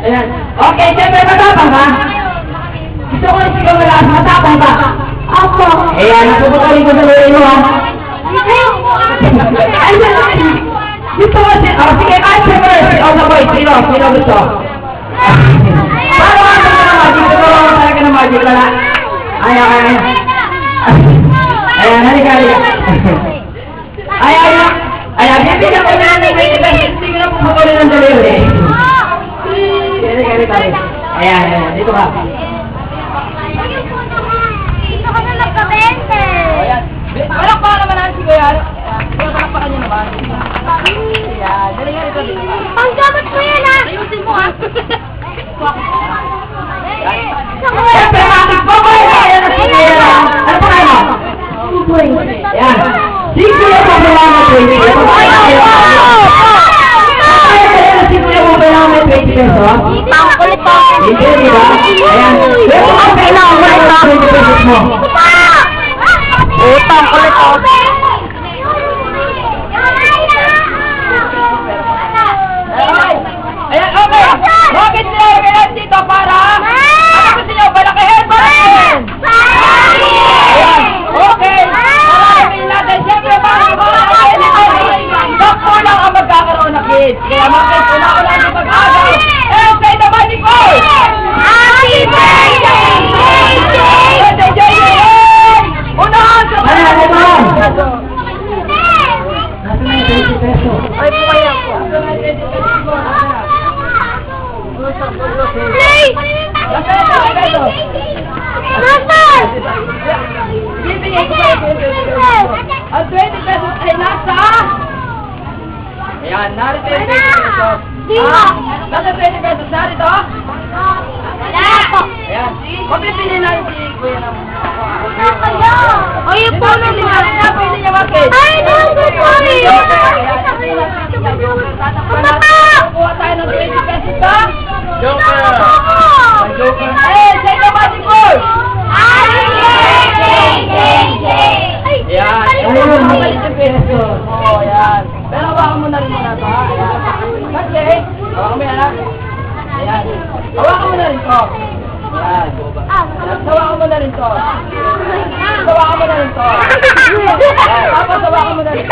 Ayan. Okay, siyempre matapang ka. Gusto ko yung sigaw malakas, matapang ka. Ako. Ayan, nasubukalin ko sa lori mo ha. Ayan. Gusto ko siya. O, sige, kahit siya first. O, sa boy, sino? Sino gusto? Paano ka ng magic? Gusto ko talaga ng magic, wala? Ayan. Ayan, halika. Ayan, bibigyan ko na ng 20 pesos. Hindi ko na pumakulin ng delivery. Ayan, dito ka. Dito ka na nagka-20. Ayan. Walang pa naman ang si Kuya. Walang pa kanya naman. Ayan, dali nga dito. Panggamot ko yan ha. Ayusin mo ha. Siyempre, Siyempre, matik po ko. Ayan, si Kuya. Ano pa kayo? Ayan. Si Kuya po kailangan 20. Ano pa kayo? Si Kuya po kailangan 20 pesos. Pangkulit po. Hindi, di ba? Ayan. Pero kung kailangan mo ito, 20 pesos mo. Utang kulit po. Ayan, okay. Bakit nilagay dito para? Ano gusto nyo? Balakihin? Balakihin! Ayan, okay. Balakihin natin. Siyempre, para bakit lang ang magkakaroon ng kids. Kaya mga kids, una-una nyo mag-agaw. And say the magic word! Happy birthday, JJ! Unahan sa mga! Nasa na yung 20 pesos? Ay, po kaya po. Play! Nasaan? Bibigay ko kayo 20 pesos. Ang 20 pesos ay nasa... Ayan, narito yung 20 pesos. Nasa 20 pesos, narito? Wala po. Ayan. Mapipili natin si Kuya ng... Ay, yung puno Pili mo. natin na pili niya bakit? Ay, naku po eh. Kukuha tayo ng 20 pesos ha? Joker. Eh, say the magic word! Ayan. Ayun, mabalik yung pesos. Oo, ayan. Pero hawakan mo na rin muna ito, ha? Ayan. Kasi, hawakan mo yan, ha? Ayan. Hawakan mo na rin ito. Ayan. Hawakan mo na rin ito. Hawakan mo na rin ito. Ayan. Tapos, hawakan mo na rin ito.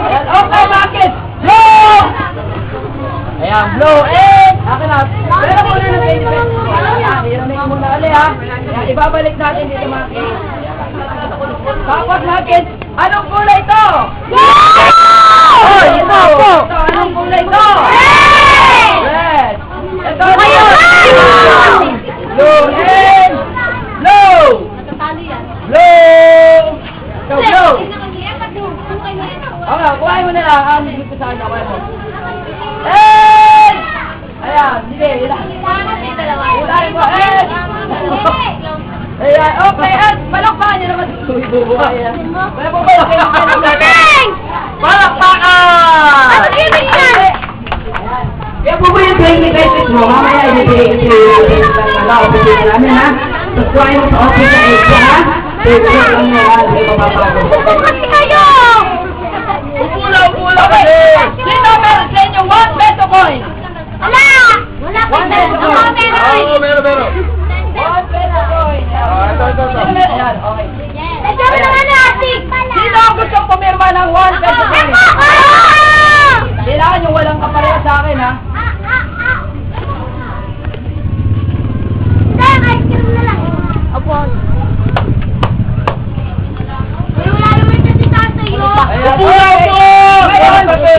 Ayan. Okay, bakit? Blow! Ayan, blow. Eh, akin na. Pero muna ng 20 pesos. Ayan, hiramin ko muna ulit, ha? Ayan, ibabalik natin dito, mga kids. Tapos, mga kids, anong kulay ito? Oh, ito. Ito, anong kulay ito? Red. Ito, blue and blue. Blue. So, blue. Okay, kuhain mo na lang. Ang gusto sa kanya, kuhain mo. And! Ayan, sige, kuhain mo. And! Ayan, okay. And, palakpakan nyo naman. Bubuhay yan. Kaya po ba yung palakpakan! Ano ibig yan? Kaya po ba yung 20 pesos mo? Mamaya ibigay kasi office namin, ha? Subscribe mo sa office sa 8, ha? Pwede lang nyo, ha? Hindi ko mapago. Kasi kayo! Upula kasi! Sino meron sa inyo 1 peso coin? Wala! Wala pa One peso coin. Meron. 1 peso coin. Ito. Ayan, okay. Eh, sabi naman natin! Sino ang gustong pumirma ng 1 peso coin? Kailangan yung walang kapareha sa akin, ha? Ice cream na lang. Opo. Wala naman kasi tayo. Ayan, okay.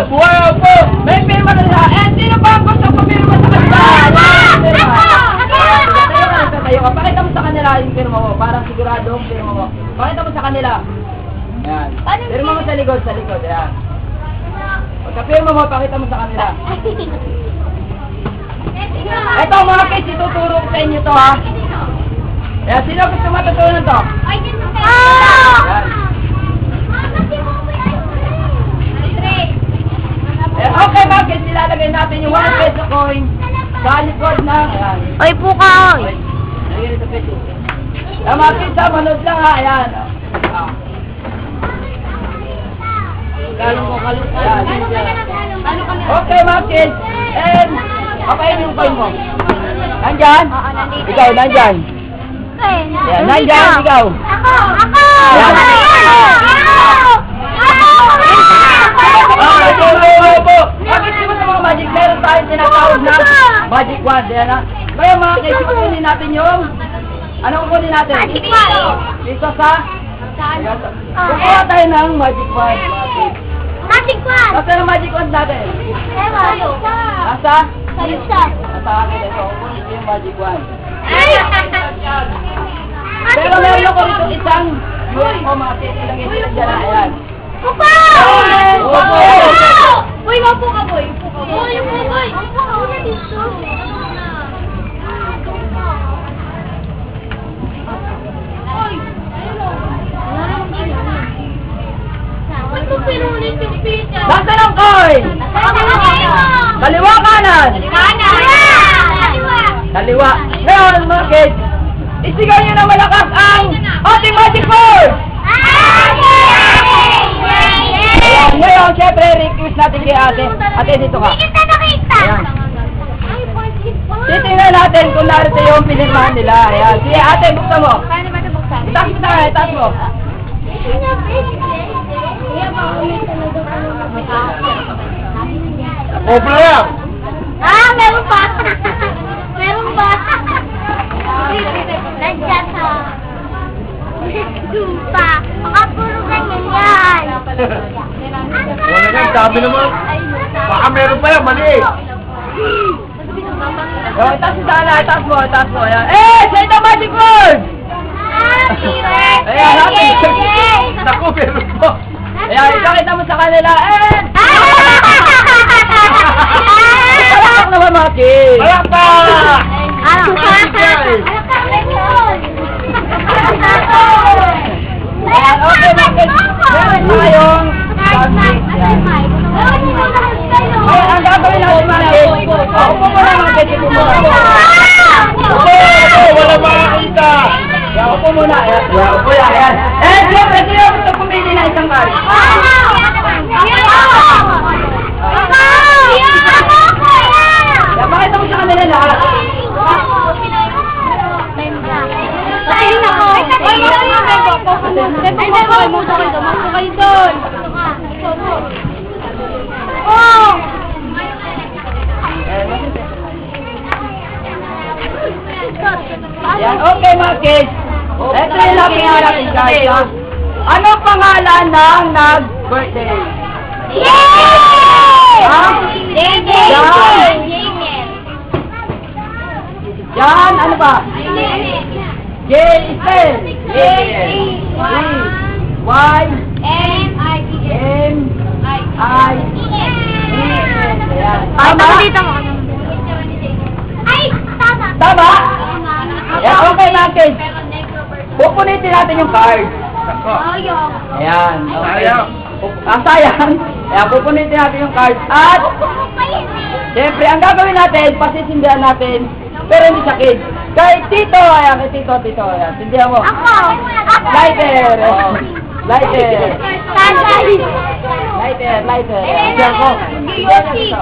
May pirma na nila. And sino ba ang gustong pumirma sa kanila? Pakita mo sa kanila yung pirma mo. Parang sigurado ang pirma mo. Pakita mo sa kanila. Ayan. Pirma mo sa likod. Ayan. Pagka-pirma mo, pakita mo sa kanila. Ito mga kids, ituturo ko sa inyo to, ha? Ayan, sino gusto matutunan to? Ayan. Okay, mga kids, nilalagay natin yung 1 peso coin sa likod na. Ayan. Ay po ka! Lagyan ito peso. Mga kids, isa, manood lang ha. Ayan. Ah. Galing ko kalit. Ayan. Okay, mga kids. And, kapain yung coin mo. Nandyan? Oo, nandito. Ikaw, nandyan. Yan, nandyan, ikaw. Ako! Yan. Bakit di ba sa mga magic, meron tayong tinatawag na magic wand, yan ha? Kaya mga kids, kukunin natin yung, anong kukunin natin? Magic wand. Dito sa, kukuha tayo ng magic wand. Magic wand! Nasa yung magic wand natin? Nasa? Nasa akin, ito, kukunin ko yung magic wand. Pero meron ako rito isang, mga kids, ilagay sila dyan, ayan. Upo! Upo! Uy, maupo ka, boy. Uy, boy. Upo na dito. Ba't mo pinulit yung pizza? Nasa ng coin? Kaliwa kanan? Kaliwa. Ngayon, mga kids, isigaw nyo na malakas ang ating magic word! Ayan, ngayon, syempre, request natin kay ate. Ate, dito ka. Hindi kita nakita. Ayan. Titingnan natin kung narito yung pinirmahan nila. Ayan. Sige, ate, buksan mo. Paano ba ito buksan? Itaas mo tayo, itaas mo. Opla yan. Ah, meron pa. Meron pa. Nandiyan sa... Dupa. Baka puro ganyan yan. Wala yan, dami naman. Baka meron pa yan, mali. O, itaas mo sana, itaas mo, itaas mo. Ayan. Eh, say the magic word! Ayan, happy birthday! Naku, meron pa. Ayan, ipakita mo sa kanila. Eh! Palakpak naman mga kids! Palakpak! Ayan, okay mga kids. Meron tayong subject. Ay, ang gagawin natin mga kids. Upo mo na mga kids. Upo mo na. Wala makakita. Ayan, upo muna. Ayan, upo yan. Ayan. Eh, siyempre, sino gusto pumili na isang card? Ayan, pakita mo sa kanila lahat. Ayan, okay mga kids. Ito yung natin natin guys. Ha? Ano pangalan ng nag-birthday? Yan, ano ba? J-Spell. Y-M-I-E-N. Tama? Tama? Yan, okay mga kids. Pupunitin natin yung card. Ayan. Okay. Sayang. Ayan, pupunitin natin yung card. At, siyempre, ang gagawin natin, pasisindihan natin, pero hindi sa kids. Kay Tito, ayan, kay Tito, ayan, sindihan mo. Lighter. Oh. Lighter. Lighter. Sindihan ko. Sindihan ko.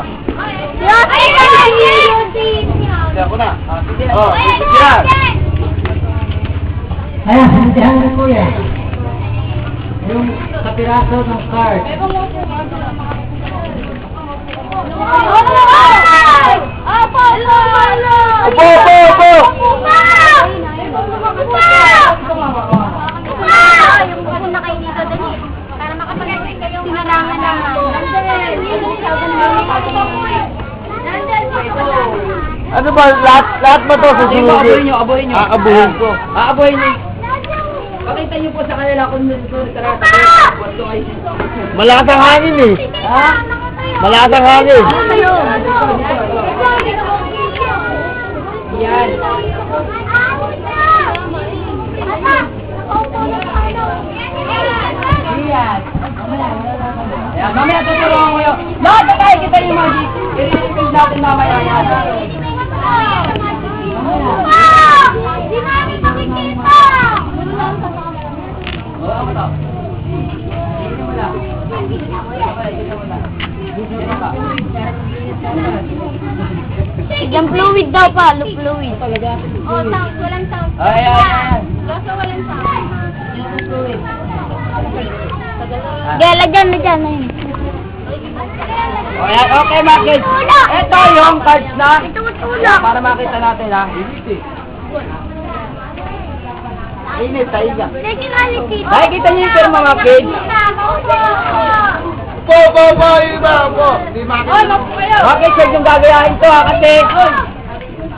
Hindi ako na. Oh, Yan. ayan, sindihan ko kuya. Yung kapiraso ng card. Upo! Ano ba? Lahat ba to Sige, susunod? abuhin nyo. Aabuhin ko. Aabuhin nyo. Pakita nyo po sa kanila kung susunod ka rata. Malakas ang hangin eh. Ha? Malakas ang hangin. Yan. Yan. Ayan, mamaya tutulungan ko yun. Lahat na tayo kita yung magic. I-repeat natin mamaya yan. Di namin makikita! mo to. Tignan mo lang. Tignan mo lang. Tignan ka. Yung fluid daw pa, fluid. Talaga. Oh, sound, walang sound. Ayan. Kaso walang sound. Yung fluid. Gala dyan, na dyan. Ayan, okay mga kids. Ito yung cards na. Ito matulak. Para makita natin ha. Init, taiga. Technicality. Nakikita niyo yung pirma mga kids. Iba po. Di makita. Bakit siya yung gagayahin to ha? Kasi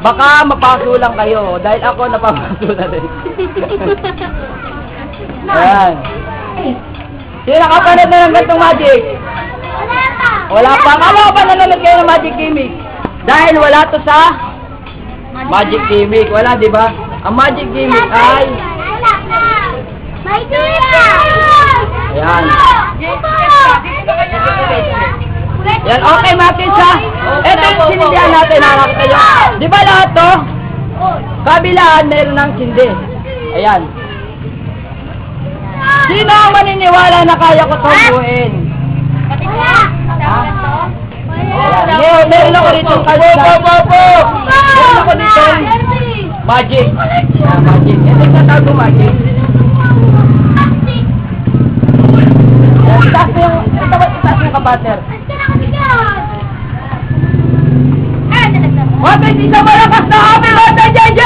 baka mapaso lang kayo. Dahil ako napapaso na din. Ayan. Sino nakapanood na ng gantong magic? Wala pa. Wala pa. Kala ko ba nanonood kayo ng magic gimmick? Dahil wala to sa magic gimmick. Wala, di ba? Ang magic gimmick ay... Wala pa. May tuya. Ayan. Yan, okay mga kids ha. Ito yung sinindihan natin, harap kayo. Di ba lahat to? Kabilaan, meron ng sindi. Ayan. Sino ang maniniwala na kaya ko itong buuin? Ayan, meron ako dito yung cards na. Meron ako dito yung magic. Ayan, magic. Ito yung tatawag ko magic. Ayan, itaas mo yung, itaas mo yung kapater. What is isa malakas na happy birthday, JJ!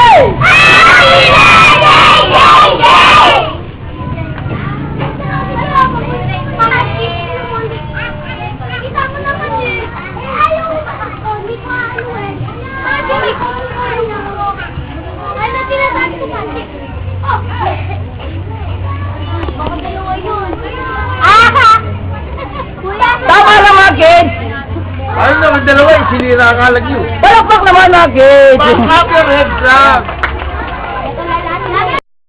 Tama lang mga kids! Ayun naman dalawa, sinira ka lang yun. Palakpak naman mga kids! Clap your hands lang.